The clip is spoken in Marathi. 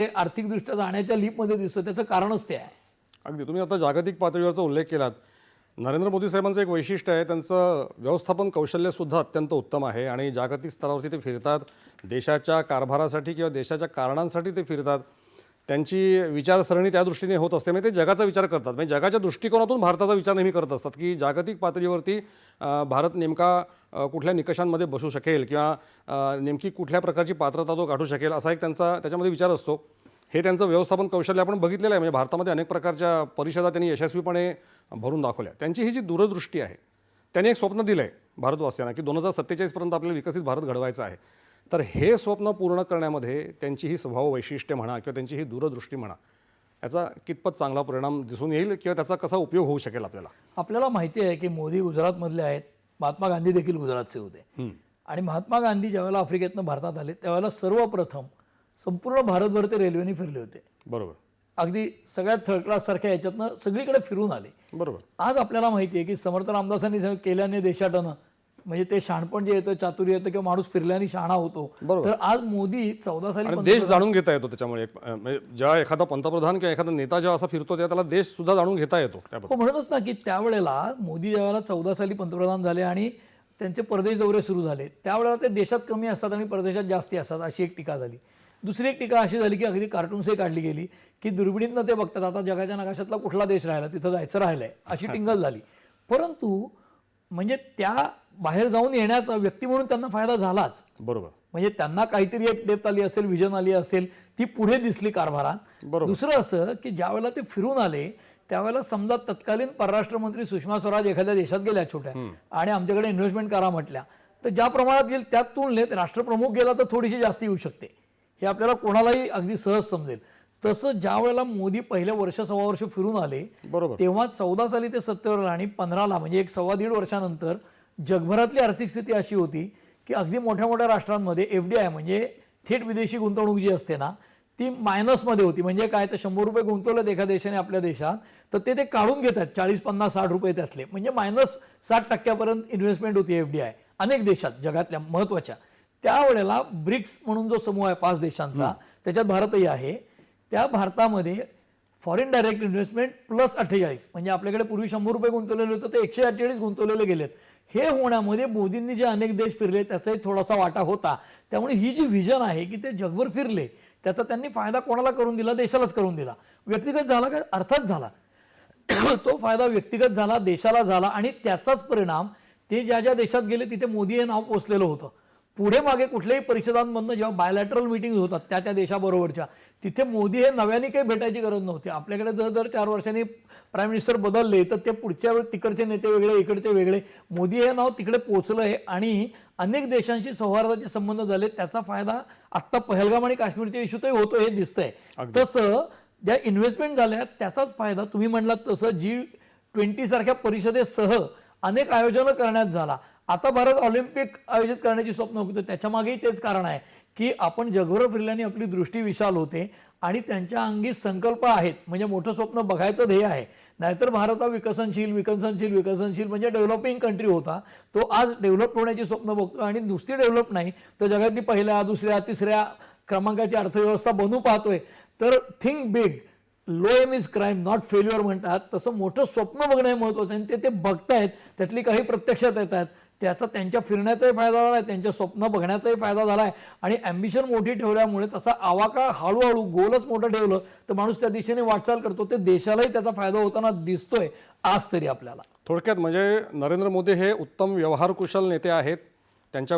ते आर्थिकदृष्ट्या जाण्याच्या लीपमध्ये दिसतं, त्याचं कारणच ते आहे. अगदी तुम्ही आता जागतिक पातळीवरचा उल्लेख केलात. नरेंद्र मोदी साहेबांचं एक वैशिष्ट्य आहे, त्यांचं व्यवस्थापन कौशल्यसुद्धा अत्यंत उत्तम आहे आणि जागतिक स्तरावरती ते फिरतात. देशाच्या कारभारासाठी किंवा देशाच्या कारणांसाठी ते फिरतात. त्यांची विचारसरणी त्या दृष्टीने होत असते, म्हणजे ते जगाचा विचार करतात. म्हणजे जगाच्या दृष्टिकोनातून भारताचा विचार नेहमी करत असतात की जागतिक पातळीवरती भारत नेमका कुठल्या निकषांमध्ये बसू शकेल किंवा नेमकी कुठल्या प्रकारची पात्रता तो गाठू शकेल, असा एक त्यांचा त्याच्यामध्ये विचार असतो. हे त्यांचं व्यवस्थापन कौशल्य आपण बघितलेलं आहे. म्हणजे भारतामध्ये अनेक प्रकारच्या परिषदा त्यांनी यशस्वीपणे भरून दाखवल्या. त्यांची ही जी दूरदृष्टी आहे, त्यांनी एक स्वप्न दिलं आहे भारतवासियांना की 2047 पर्यंत आपल्याला विकसित भारत घडवायचा आहे. तर हे स्वप्न पूर्ण करण्यामध्ये त्यांची ही स्वभाव वैशिष्ट्य म्हणा किंवा त्यांची ही दूरदृष्टी म्हणा, याचा कितपत चांगला परिणाम दिसून येईल किंवा त्याचा कसा उपयोग होऊ शकेल आपल्याला? आपल्याला माहिती आहे की मोदी गुजरातमधले आहेत, महात्मा गांधी देखील गुजरातचे होते. आणि महात्मा गांधी ज्यावेळेला आफ्रिकेतनं भारतात आले त्यावेळेला सर्वप्रथम संपूर्ण भारतभर ते रेल्वेने फिरले होते. बरोबर. अगदी सगळ्यात थर्ड क्लास सारख्या याच्यातनं सगळीकडे फिरून आले. बरोबर. आज आपल्याला माहिती आहे की समर्थ रामदासांनी केल्याने देशाटनं, म्हणजे ते शहाणपण जे येतं, चातुर्य येतं किंवा माणूस फिरल्याने शहाणा होतो. तर आज मोदी 14 साली देश जाणून घेता येतो त्याच्यामुळे. म्हणजे जेव्हा एखादा पंतप्रधान किंवा एखादा नेता जेव्हा असा फिरतो तेव्हा त्याला देश सुद्धा जाणून घेता येतो. हो, म्हणतच ना की त्यावेळेला मोदी ज्यावेळेला 14 साली पंतप्रधान झाले आणि त्यांचे परदेश दौरे सुरू झाले, त्यावेळेला ते देशात कमी असतात आणि परदेशात जास्ती असतात, अशी एक टीका झाली. दुसरी एक टीका अशी झाली की अगदी कार्टून्सही काढली गेली की दुर्बिणीतनं ते बघतात आता जगाच्या नकाशातला कुठला देश राहिला, तिथं जायचं राहिलंय, अशी टिंगल झाली. परंतु म्हणजे त्या बाहेर जाऊन येण्याचा व्यक्ती म्हणून त्यांना फायदा झालाच. बरोबर. म्हणजे त्यांना काहीतरी एक डेप्थ आली असेल, विजन आली असेल, ती पुढे दिसली कारभारात. दुसरं असं की ज्यावेळेला ते फिरून आले त्यावेळेला समजा तत्कालीन परराष्ट्र मंत्री सुषमा स्वराज एखाद्या देशात गेल्या छोट्या आणि आमच्याकडे इन्व्हेस्टमेंट करा म्हटल्या, तर ज्या प्रमाणात गेल त्या तुलनेत राष्ट्रप्रमुख गेला तर थोडीशी जास्त येऊ शकते, हे आपल्याला कोणालाही अगदी सहज समजेल. तसं ज्या वेळेला मोदी पहिल्या वर्ष सव्वा वर्ष फिरून आले तेव्हा 14 साली ते सत्तेवर आले आणि 15ला म्हणजे एक 1.25 वर्षानंतर जगभरातली आर्थिक स्थिती अशी होती की अगदी मोठ्या मोठ्या राष्ट्रांमध्ये FDI म्हणजे थेट विदेशी गुंतवणूक जी असते ना, ती मायनसमध्ये होती. म्हणजे काय, तर 100 रुपये गुंतवलेत एका देशाने आपल्या देशात, तर ते काढून घेतात 40, 50, 60 रुपये त्यातले, म्हणजे -60% इन्व्हेस्टमेंट होती FDI अनेक देशात जगातल्या महत्त्वाच्या. त्यावेळेला ब्रिक्स म्हणून जो समूह आहे 5 देशांचा, त्याच्यात भारतही आहे. त्या भारतामध्ये फॉरेन डायरेक्ट इन्व्हेस्टमेंट +48, म्हणजे आपल्याकडे पूर्वी 100 रुपये गुंतवलेले होते ते 148 गुंतवलेले गेलेत. हे होण्यामध्ये मोदींनी जे अनेक देश फिरले त्याचाही थोडासा वाटा होता. त्यामुळे ही जी व्हिजन आहे की ते जगभर फिरले, त्याचा त्यांनी फायदा कोणाला करून दिला? देशालाच करून दिला. व्यक्तिगत झाला का? अर्थात झाला. तो फायदा व्यक्तिगत झाला, देशाला झाला आणि त्याचाच परिणाम ते ज्या ज्या देशात गेले तिथे मोदी हे नाव पोचलेलं होतं. पुढे मागे कुठल्याही परिषदांमधनं जेव्हा बायलॅटरल मीटिंग होतात त्या देशाबरोबरच्या, तिथे मोदी हे नव्याने काही भेटायची गरज नव्हती. आपल्याकडे दर 4 वर्षांनी प्राईम मिनिस्टर बदलले तर ते पुढच्या वेळी तिकडचे नेते वेगळे, इकडचे वेगळे. मोदी हे नाव तिकडे पोचलं आहे आणि अनेक देशांशी सौहार्दाचे संबंध झाले. त्याचा फायदा आत्ता पहलगाम आणि काश्मीरच्या इश्यूतही होतो हे दिसतंय. तसं ज्या इन्व्हेस्टमेंट झाल्या त्याचाच फायदा तुम्ही म्हणलात तसं G20 सारख्या परिषदेसह अनेक आयोजनं करण्यात झाला. आता भारत ऑलिम्पिक आयोजित करण्याची स्वप्न होतं, त्याच्या मागेही तेच कारण आहे की आपण जगभर फिरल्याने आपली दृष्टी विशाल होते आणि त्यांच्या अंगी संकल्प आहेत, म्हणजे मोठं स्वप्न बघायचं ध्येय आहे. नाहीतर भारत हा विकसनशील विकसनशील विकसनशील म्हणजे डेव्हलपिंग कंट्री होता, तो आज डेव्हलप होण्याची स्वप्न बघतो आणि नुसती डेव्हलप नाही तर जगातली पहिल्या, दुसऱ्या, तिसऱ्या क्रमांकाची अर्थव्यवस्था बनू पाहतोय. तर think big, low aim is crime not failure म्हणतात, तसं मोठं स्वप्न बघणं महत्त्वाचं आहे आणि ते बघतायत. त्यातली काही प्रत्यक्षात येत आहेत, त्याचा त्यांच्या फिरण्याचाही फायदा झाला आहे, त्यांच्या स्वप्न बघण्याचाही फायदा झाला आहे आणि ॲम्बिशन मोठी ठेवल्यामुळे तसा आवाका हळूहळू गोलच मोठं ठेवलं तर माणूस त्या दिशेने वाटचाल करतो. ते देशालाही त्याचा फायदा होताना दिसतोय आज तरी आपल्याला. थोडक्यात म्हणजे नरेंद्र मोदी हे उत्तम व्यवहारकुशल नेते आहेत. त्यांच्या